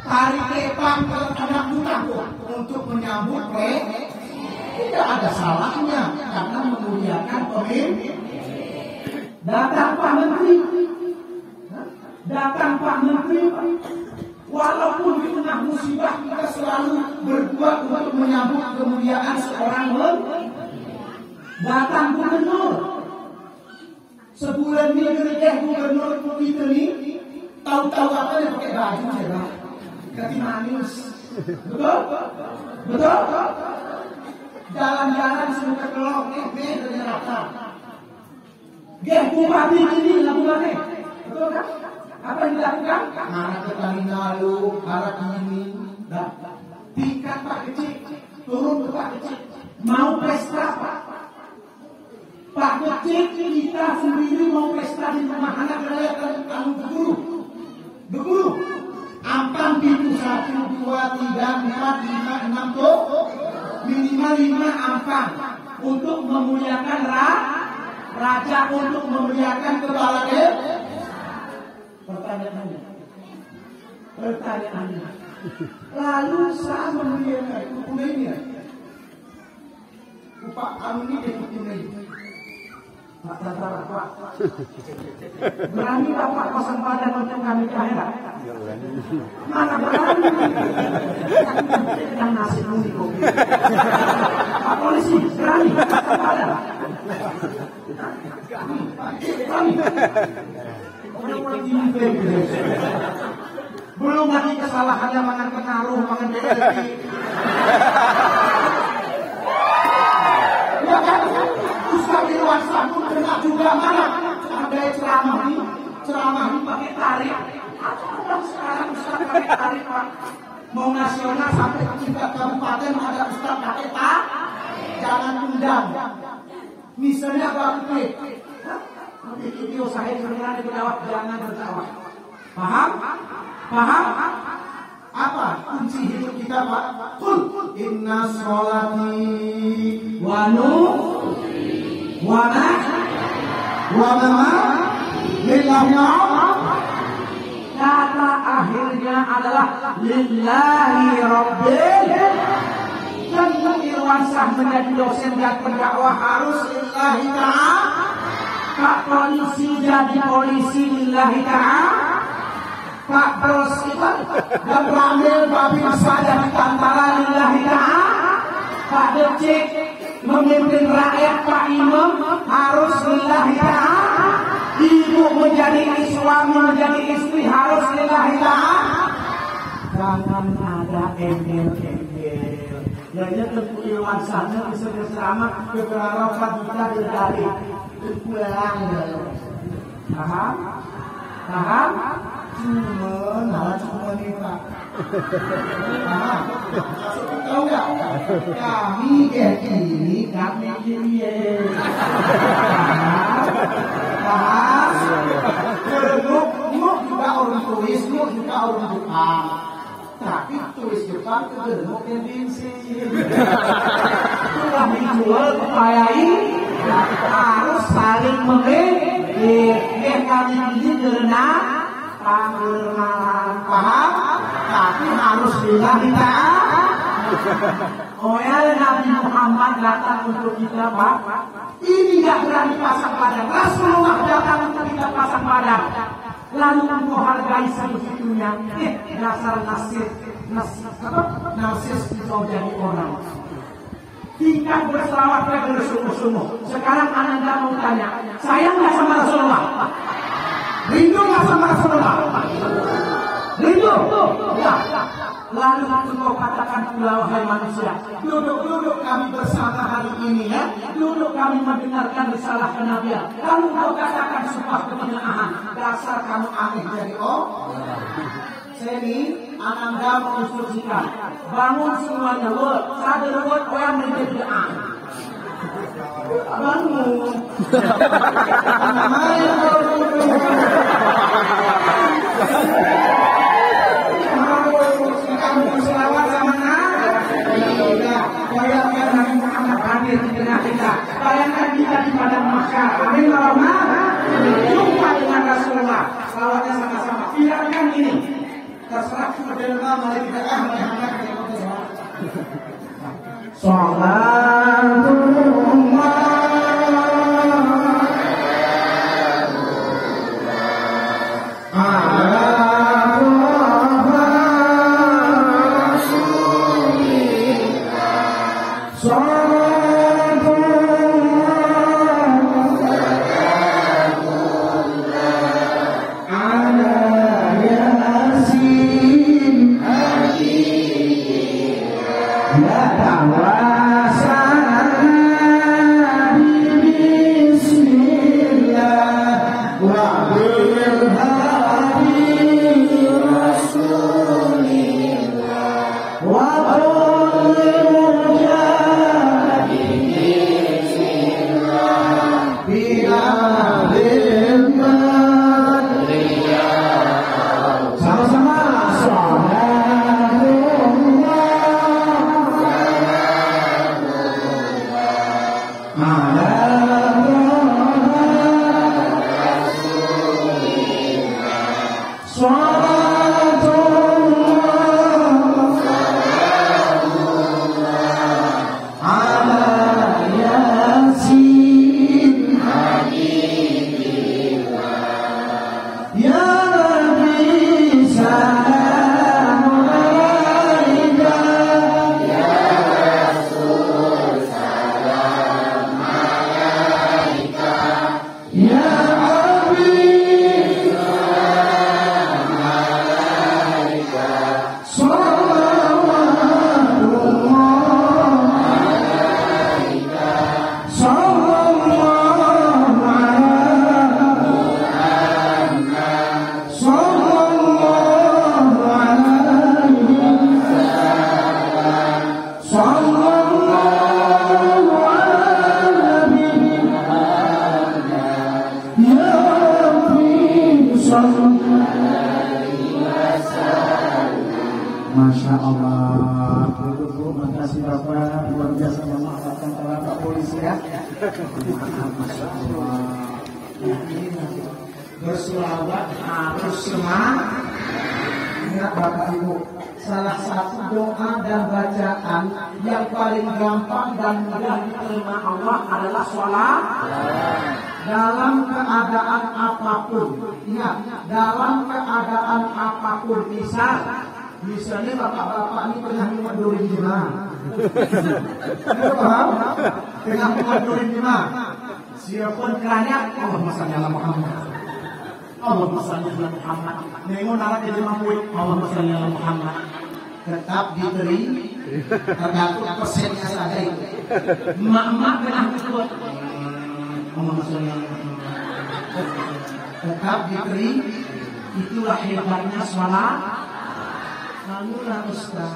tarik kepang ke anak muda untuk menyambut tidak ada salahnya karena memuliakan pemimpin. Datang Pak Menteri, walaupun di tengah musibah kita selalu berbuat untuk menyambut kemuliaan seorang menteri. Datang gubernur, sebulan ini gubernur kita ini tahu-tahu apa yang pakai baju cerah, kaki manis, betul? Jalan-jalan semuka kelok, dari neraka. Bupati ini lakukan, betul kan? Apa yang dilakukan? Arah ke Talinalu, arah ke ini, tingkat Pak Kecil, turun ke Pak Kecil, mau pesta Pak Kecil, kita sendiri mau pesta di rumah anak kamu berguru. Ampang pintu 1, 2, 3, 4, 5, 6 tuh. Minimal 5 ampang untuk memuliakan raja, untuk memuliakan kepala Pertanyaannya, lalu saya memuliakan hukumnya. Upah kami ini hukumnya. Pak, berani Bapak pasang badan untuk kami ke akhirat? Mana berani? Yang nasib muni kopi. Pak polisi, berani pasang badan? Belum lagi kesalahannya makan pengaruh, makan rezeki. Ya kan? Ustaz di luar sana kena juga mana? Ada ceramah ini pakai tarik. Sekarang Ustaz pakai tarik Pak. Mau nasional sampai ke tingkat kabupaten ada Ustaz pakai tarik. Jangan undang. Misalnya Bapak video saya beneran berdakwah, jangan berdakwah. Paham? Apa kunci hidup kita Pak? Qul inna sholati wa nusuki wa mamati lillahi. Kata akhirnya adalah lillahi rabbil. Tentu Irwansah menjadi dosen dan pendakwah harus lillahi ta'ala. Pak polisi jadi polisi lillahi ta'ala. Pak bos itu dan ramil babi saja di antara lillahi ta'ala. Pak Decik memimpin rakyat, Pak Imam harus lillahi ta'ala. Ibu menjadi suami, menjadi istri harus lillahi ta'ala. Jangan ada embel-embel. Jadi tentu Irwansahnya bisa bersama beberapa kita dari pulang. Paham? Cuma nih Pak. Tahu nggak? Kami ini. Paham? Mau juga orang tulis, mau juga orang Jepang. Tapi tulis Jepang ke germuk yang bensin. Sudah dijual kepayai, harus saling memilih. Kami ini karena paham, tapi harus lillahi ta'ala. Oh ya, Nabi Muhammad datang untuk kita Pak. Ini gak berani pasang badan. Rasulullah datang untuk kita pasang badan. Lalu engkau hargai sebegitunya. Dasar narsis itu jadi orang. Tingkat berselawat bersungguh-sungguh. Sekarang Ananda mau tanya, sayang gak sama Rasulullah? Rindu gak sama Rasulullah? Rindu? Ya. Lalu engkau katakan pula wahai manusia, duduk kami bersama hari ini ya. Duduk kami mendengarkan risalah kenabian. Lalu engkau katakan sebuah kebenaran. Dasar kamu aneh jadi Seni, Ananda menginstruksikan bangun semuanya, sadar orang menjadi bangun. Selawat sama bayangkan Nabi Muhammad hadir di tengah kita. Bayangkan kita di padang mahsyar. Amin jumpa dengan Rasulullah. Selawatnya sama-sama. Biarkan ini terserah Dengar mari kita Masya Allah, Bu, makasih Bapak, luar biasa memaafkan para Pak Polisi ya. Masya Allah. Berselawat harus semangat. Ingat Bapak Ibu, salah satu doa dan bacaan yang paling gampang dan mudah diterima Allah adalah sholat. Dalam keadaan apapun, ingat, dalam keadaan apapun, misalnya bapak-bapak ini tengah mengadurin jemaah. Paham? Tengah mengadurin jemaah. Siapun kerana Allahumma shalli ala Muhammad. Allahumma shalli ala Muhammad. Nengon alat jemaah kuih. Allahumma shalli ala Muhammad. Tetap diberi tergantung persennya saja itu. Emak-emak pernah ikut. Allahumma shalli ala Muhammad. Tetap diberi. Itulah hebatnya sholat. Lalulah Ustaz,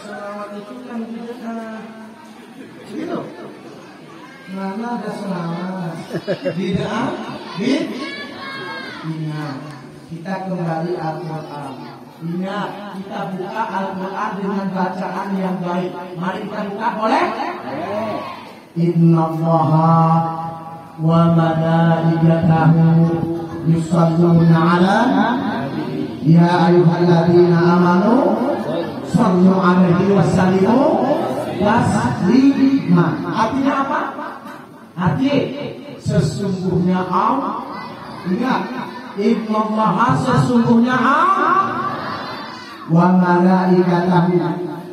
salawat itu kan bid'ah. Gitu. Mana ada salawat? Bid'ah? Ingat, kita kembali Al-Quran. Ingat, kita buka Al-Quran dengan bacaan yang baik. Mari kita buka, boleh? Innallaha wa malaikatahu yusalluna ala ya ayyuhalladzina amanu sallu alaihi wasallimu taslima. Artinya apa? Artinya sesungguhnya Allah. Ingat, innallaha sesungguhnya Allah wa malaikatahu.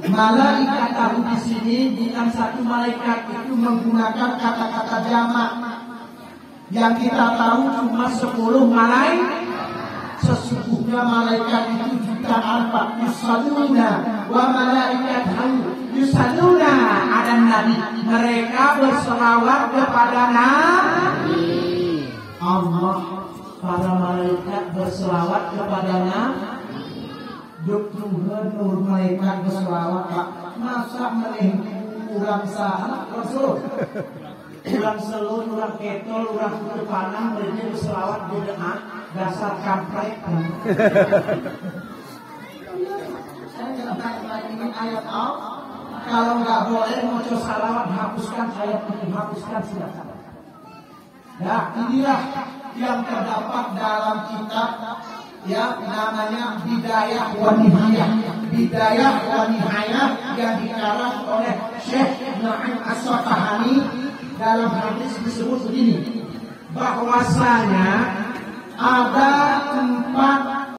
Malaikatahu di sini bukan satu malaikat, itu menggunakan kata-kata jamak. Yang kita tahu cuma 10 malaikat. Sesungguhnya malaikat itu jutaan Pak. Yusalluna wa malaikatahu yusalluna ala nabi. Mereka berselawat kepada Nabi. Allah, para malaikat berselawat kepada Nabi. Nur malaikat berselawat Pak. Masa kurang salah Rasul. Kurang selun, kurang ketol, kurang kutu panang, mereka berselawat bid'ah. Dasar kampret. Saya nggak tanya ini ayat Allah. Kalau nggak boleh mau salawat, hapuskan ayat itu, hapuskan silakan. Nah, inilah yang terdapat dalam kitab ya namanya Bidayah wa Nihayah. Bidayah wa Nihayah yang dikarang oleh Syekh Naim As-Safahani. Dalam hadis disebut begini, bahwasanya ada 4